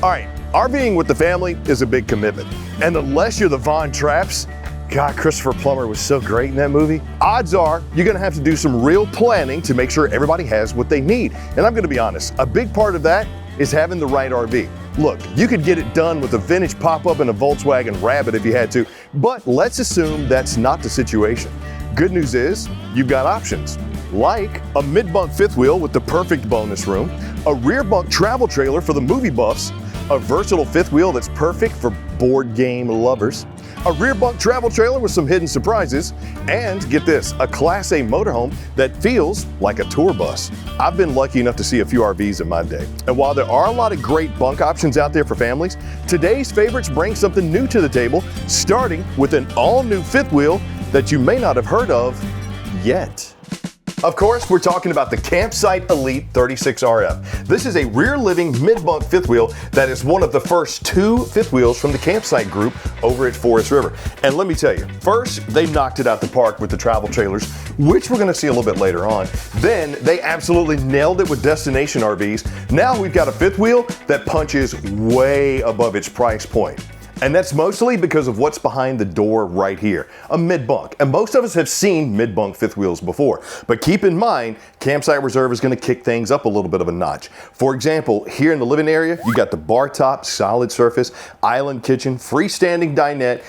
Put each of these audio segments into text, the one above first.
All right, RVing with the family is a big commitment. And unless you're the Von Trapps, God, Christopher Plummer was so great in that movie. Odds are you're gonna have to do some real planning to make sure everybody has what they need. And I'm gonna be honest, a big part of that is having the right RV. Look, you could get it done with a vintage pop-up and a Volkswagen Rabbit if you had to, but let's assume that's not the situation. Good news is, you've got options, like a mid-bunk fifth wheel with the perfect bonus room, a rear bunk travel trailer for the movie buffs, a versatile fifth wheel that's perfect for board game lovers, a rear bunk travel trailer with some hidden surprises, and get this, a Class A motorhome that feels like a tour bus. I've been lucky enough to see a few RVs in my day. And while there are a lot of great bunk options out there for families, today's favorites bring something new to the table, starting with an all-new fifth wheel that you may not have heard of yet. Of course, we're talking about the Campsite Elite 36RF. This is a rear living mid-bunk fifth wheel that is one of the first 2 fifth wheels from the Campsite group over at Forest River. And let me tell you, first, they knocked it out the park with the travel trailers, which we're gonna see a little bit later on. Then they absolutely nailed it with destination RVs. Now we've got a fifth wheel that punches way above its price point. And that's mostly because of what's behind the door right here, a mid-bunk. And most of us have seen mid-bunk fifth wheels before. But keep in mind, Campsite Reserve is gonna kick things up a little bit of a notch. For example, here in the living area, you got the bar top, solid surface, island kitchen, freestanding dinette,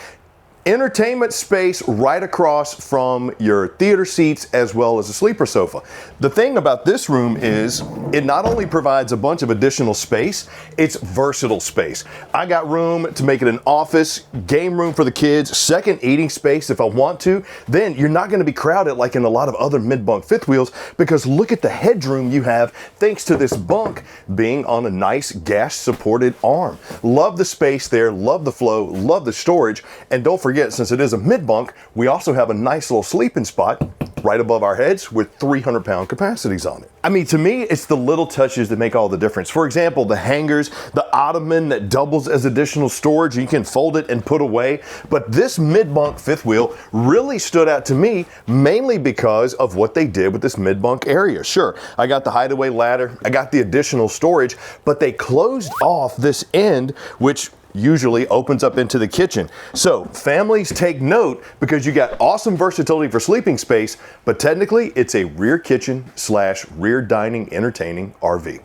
entertainment space right across from your theater seats as well as a sleeper sofa. The thing about this room is it not only provides a bunch of additional space, it's versatile space. I got room to make it an office, game room for the kids, second eating space if I want to. Then you're not going to be crowded like in a lot of other mid-bunk fifth wheels because look at the headroom you have thanks to this bunk being on a nice gas supported arm. Love the space there, love the flow, love the storage, and don't forget, since it is a mid-bunk, we also have a nice little sleeping spot right above our heads with 300-pound capacities on it. I mean, to me, it's the little touches that make all the difference. For example, the hangers, the ottoman that doubles as additional storage, you can fold it and put away. But this mid-bunk fifth wheel really stood out to me mainly because of what they did with this mid-bunk area. Sure, I got the hideaway ladder, I got the additional storage, but they closed off this end, which usually opens up into the kitchen. So families take note because you got awesome versatility for sleeping space, but technically it's a rear kitchen / rear dining entertaining RV.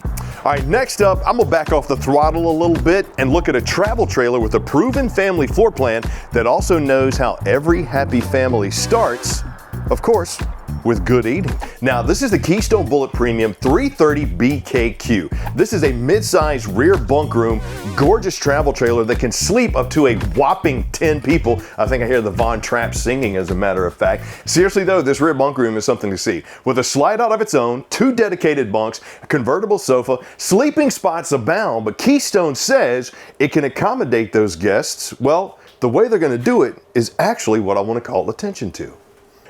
All right, next up, I'm gonna back off the throttle a little bit and look at a travel trailer with a proven family floor plan that also knows how every happy family starts, of course, with good eating. Now, this is the Keystone Bullet Premium 330 BKQ. This is a mid-size rear bunk room, gorgeous travel trailer that can sleep up to a whopping 10 people. I think I hear the Von Trapps singing, as a matter of fact. Seriously though, this rear bunk room is something to see. With a slide out of its own, 2 dedicated bunks, a convertible sofa, sleeping spots abound, but Keystone says it can accommodate those guests. Well, the way they're gonna do it is actually what I wanna call attention to.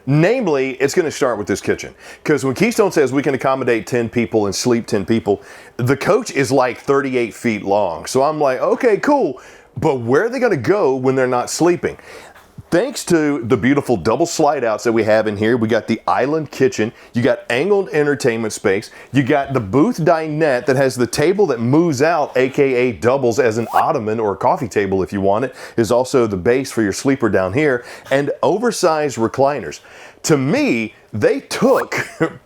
Namely, it's going to start with this kitchen. Because when Keystone says we can accommodate 10 people and sleep 10 people, the coach is like 38 feet long. So I'm like, okay, cool. But where are they going to go when they're not sleeping? Thanks to the beautiful double slide outs that we have in here, we got the island kitchen, you got angled entertainment space, you got the booth dinette that has the table that moves out, aka doubles as an ottoman or a coffee table if you want it, is also the base for your sleeper down here, and oversized recliners. To me, they took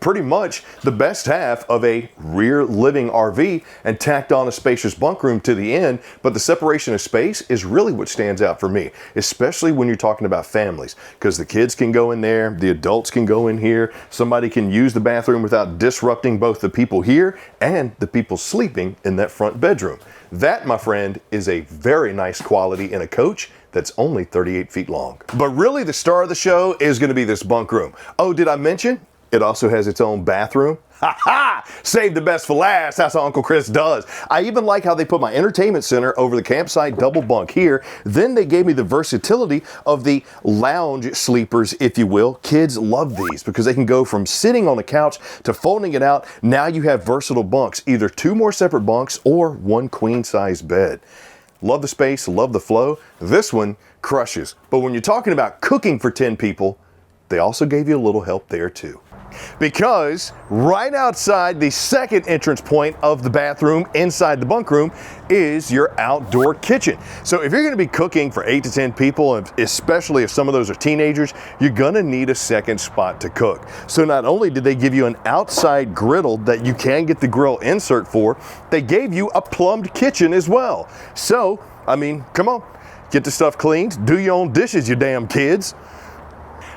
pretty much the best half of a rear living RV and tacked on a spacious bunk room to the end, but the separation of space is really what stands out for me, especially when you're talking about families, because the kids can go in there, the adults can go in here, somebody can use the bathroom without disrupting both the people here and the people sleeping in that front bedroom. That, my friend, is a very nice quality in a coach that's only 38 feet long. But really the star of the show is gonna be this bunk room. Oh, did I mention it also has its own bathroom? Ha ha! Save the best for last. That's how Uncle Chris does. I even like how they put my entertainment center over the campsite double bunk here. Then they gave me the versatility of the lounge sleepers, if you will. Kids love these because they can go from sitting on the couch to folding it out. Now you have versatile bunks, either 2 more separate bunks or 1 queen size bed. Love the space, love the flow. This one crushes. But when you're talking about cooking for 10 people, they also gave you a little help there too. because right outside the second entrance point of the bathroom inside the bunk room is your outdoor kitchen. So if you're going to be cooking for 8 to 10 people, and especially if some of those are teenagers, you're going to need a second spot to cook. So not only did they give you an outside griddle that you can get the grill insert for, they gave you a plumbed kitchen as well. So, I mean, come on, get the stuff cleaned, do your own dishes, you damn kids.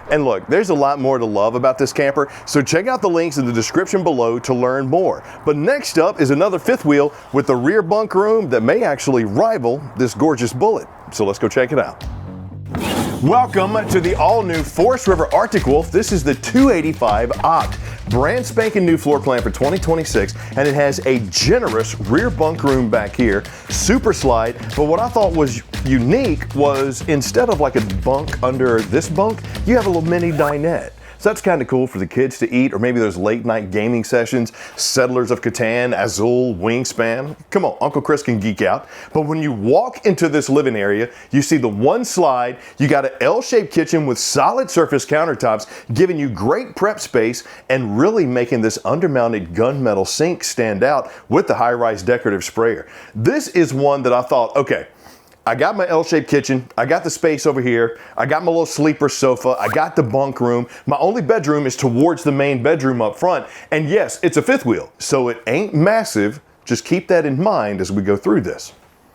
And look, there's a lot more to love about this camper, so check out the links in the description below to learn more. But next up is another fifth wheel with the rear bunk room that may actually rival this gorgeous Bullet. So let's go check it out. Welcome to the all-new Forest River Arctic Wolf. This is the 285 Opt. Brand spanking new floor plan for 2026, and it has a generous rear bunk room back here, super slide. But what I thought was unique was instead of like a bunk under this bunk, you have a little mini dinette. So that's kind of cool for the kids to eat, or maybe those late night gaming sessions, Settlers of Catan, Azul, Wingspan. Come on, Uncle Chris can geek out. But when you walk into this living area, you see the one slide, you got an L-shaped kitchen with solid surface countertops, giving you great prep space and really making this undermounted gunmetal sink stand out with the high-rise decorative sprayer. This is one that I thought, okay, I got my L-shaped kitchen, I got the space over here, I got my little sleeper sofa, I got the bunk room. My only bedroom is towards the main bedroom up front. And yes, it's a fifth wheel, so it ain't massive. Just keep that in mind as we go through this.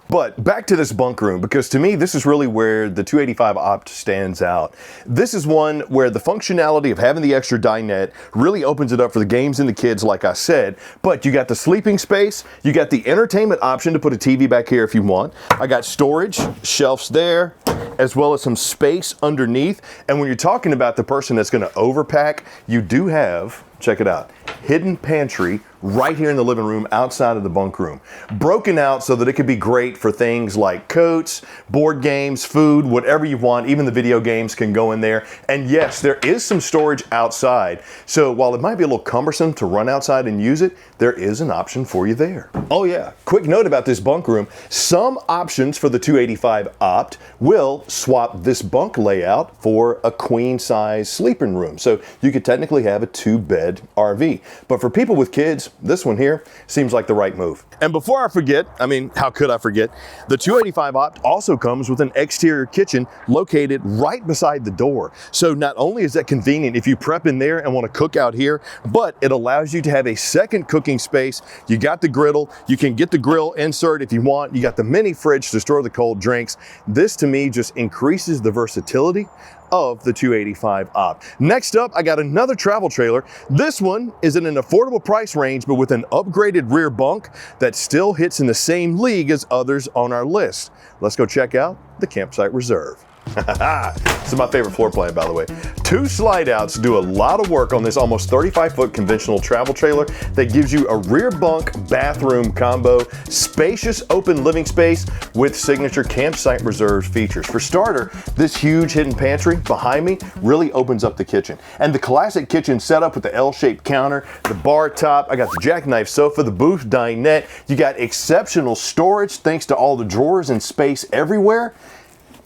But back to this bunk room, because to me, this is really where the 285 Opt stands out. This is one where the functionality of having the extra dinette really opens it up for the games and the kids, like I said. But you got the sleeping space, you got the entertainment option to put a TV back here if you want. I got storage, shelves there, as well as some space underneath. And when you're talking about the person that's gonna overpack, you do have, check it out, hidden pantry right here in the living room outside of the bunk room. Broken out so that it could be great for things like coats, board games, food, whatever you want. Even the video games can go in there. And yes, there is some storage outside. So while it might be a little cumbersome to run outside and use it, there is an option for you there. Oh yeah, quick note about this bunk room. Some options for the 285 Opt will swap this bunk layout for a queen size sleeping room. So you could technically have a 2-bed RV. But for people with kids, this one here seems like the right move. And before I forget, I mean, how could I forget? The 285 Opt also comes with an exterior kitchen located right beside the door. So not only is that convenient if you prep in there and want to cook out here, but it allows you to have a second cooking space. You got the griddle, you can get the grill insert if you want, you got the mini fridge to store the cold drinks. This to me just increases the versatility of the 285 Opt. Next up, I got another travel trailer. This one is in an affordable price range, but with an upgraded rear bunk that still hits in the same league as others on our list. Let's go check out the Campsite Reserve. This is my favorite floor plan, by the way. 2 slide outs do a lot of work on this almost 35-foot conventional travel trailer that gives you a rear bunk bathroom combo, spacious open living space with signature Campsite Reserve features. For starter, this huge hidden pantry behind me really opens up the kitchen. And the classic kitchen setup with the L-shaped counter, the bar top, I got the jackknife sofa, the booth dinette. You got exceptional storage thanks to all the drawers and space everywhere.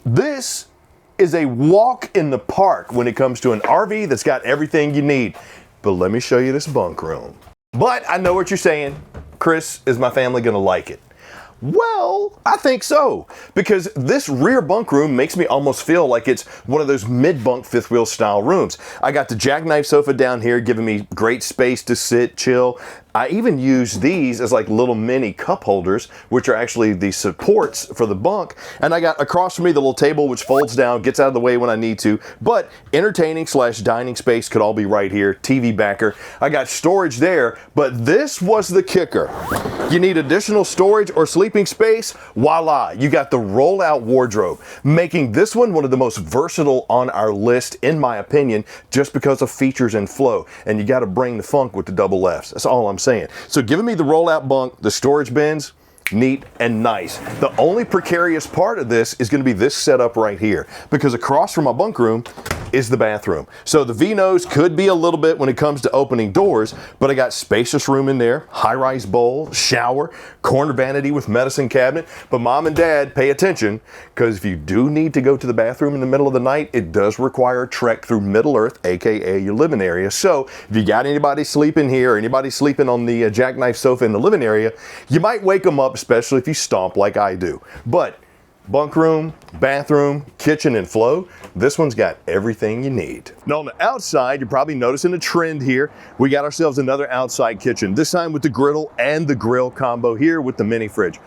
This is a walk in the park when it comes to an RV that's got everything you need. But let me show you this bunk room. But I know what you're saying. Chris, is my family gonna like it? Well, I think so, because this rear bunk room makes me almost feel like it's one of those mid-bunk fifth wheel style rooms. I got the jackknife sofa down here giving me great space to sit, chill. I even use these as like little mini cup holders, which are actually the supports for the bunk. And I got across from me the little table which folds down, gets out of the way when I need to, but entertaining / dining space could all be right here, TV backer. I got storage there, but this was the kicker. You need additional storage or sleeping space? Voila, you got the rollout wardrobe, making this one of the most versatile on our list, in my opinion, just because of features and flow. And you got to bring the funk with the double Fs. That's all I'm saying. So giving me the rollout bunk, the storage bins, neat, and nice. The only precarious part of this is going to be this setup right here, because across from my bunk room is the bathroom. So the V-nose could be a little bit when it comes to opening doors, but I got spacious room in there, high-rise bowl, shower, corner vanity with medicine cabinet. But mom and dad, pay attention, because if you do need to go to the bathroom in the middle of the night, it does require a trek through Middle Earth, aka your living area. So if you got anybody sleeping here or anybody sleeping on the jackknife sofa in the living area, you might wake them up, especially if you stomp like I do. But bunk room, bathroom, kitchen, and flow, this one's got everything you need. Now on the outside, you're probably noticing a trend here. We got ourselves another outside kitchen, this time with the griddle and the grill combo here with the mini fridge.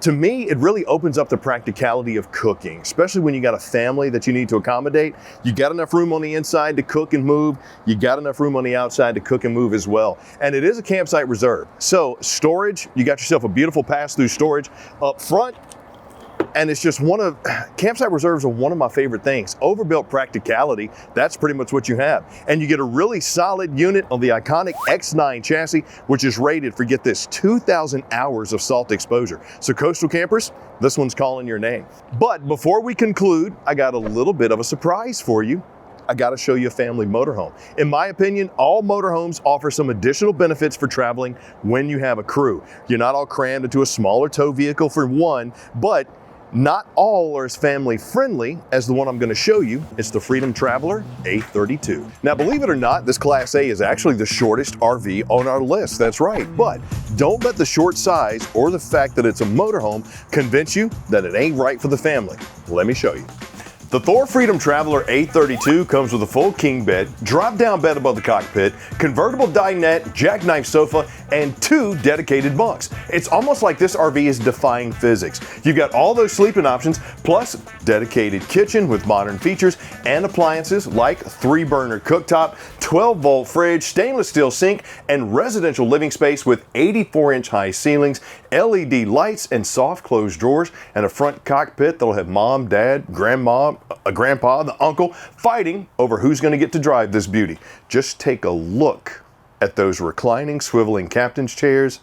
To me, it really opens up the practicality of cooking, especially when you got a family that you need to accommodate. You got enough room on the inside to cook and move. You got enough room on the outside to cook and move as well. And it is a campsite reserve. So storage, you got yourself a beautiful pass-through storage up front. And it's just campsite reserves are one of my favorite things. Overbuilt practicality, that's pretty much what you have. And you get a really solid unit on the iconic X9 chassis, which is rated for, get this, 2,000 hours of salt exposure. So coastal campers, this one's calling your name. But before we conclude, I got a little bit of a surprise for you. I got to show you a family motorhome. In my opinion, all motorhomes offer some additional benefits for traveling when you have a crew. You're not all crammed into a smaller tow vehicle for one, but not all are as family friendly as the one I'm going to show you. It's the Freedom Traveler A32. Now, believe it or not, this Class A is actually the shortest RV on our list. That's right. But don't let the short size or the fact that it's a motorhome convince you that it ain't right for the family. Let me show you. The Thor Freedom Traveler A32 comes with a full king bed, drop-down bed above the cockpit, convertible dinette, jackknife sofa, and 2 dedicated bunks. It's almost like this RV is defying physics. You've got all those sleeping options, plus dedicated kitchen with modern features and appliances like 3-burner cooktop, 12-volt fridge, stainless steel sink, and residential living space with 84-inch high ceilings, LED lights, and soft closed drawers, and a front cockpit that'll have mom, dad, grandma, a grandpa, the uncle, fighting over who's going to get to drive this beauty. Just take a look at those reclining, swiveling captain's chairs.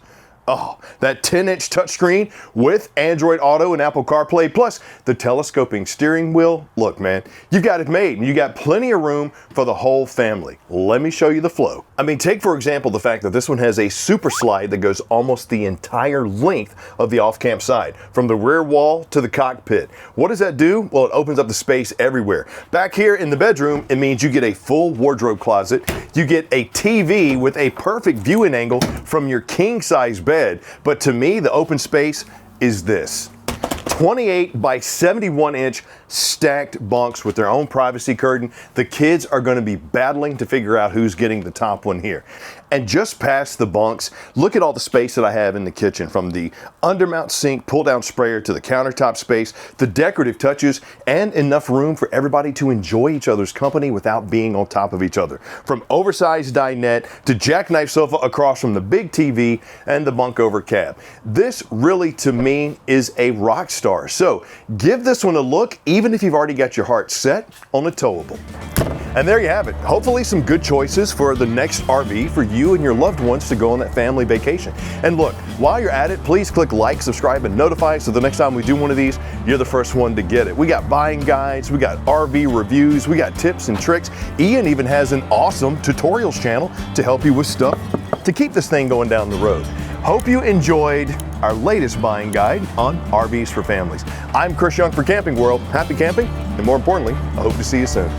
Oh, that 10-inch touchscreen with Android Auto and Apple CarPlay, plus the telescoping steering wheel. Look, man, you've got it made, and you got plenty of room for the whole family. Let me show you the flow. I mean, take for example the fact that this one has a super slide that goes almost the entire length of the off-camp side, from the rear wall to the cockpit. What does that do? Well, it opens up the space everywhere. Back here in the bedroom, it means you get a full wardrobe closet. You get a TV with a perfect viewing angle from your king-size bed. But to me, the open space is this. 28 by 71 inch stacked bunks with their own privacy curtain. The kids are going to be battling to figure out who's getting the top one here. And just past the bunks, look at all the space that I have in the kitchen, from the undermount sink, pull down sprayer, to the countertop space, the decorative touches, and enough room for everybody to enjoy each other's company without being on top of each other. From oversized dinette to jackknife sofa across from the big TV and the bunk over cab. This really, to me, is a rock star. So give this one a look, even if you've already got your heart set on a towable. And there you have it. Hopefully some good choices for the next RV for you and your loved ones to go on that family vacation. And look, while you're at it, please click like, subscribe, and notify, so the next time we do one of these, you're the first one to get it. We got buying guides, we got RV reviews, we got tips and tricks. Ian even has an awesome tutorials channel to help you with stuff to keep this thing going down the road. Hope you enjoyed our latest buying guide on RVs for Families. I'm Chris Young for Camping World. Happy camping, and more importantly, I hope to see you soon.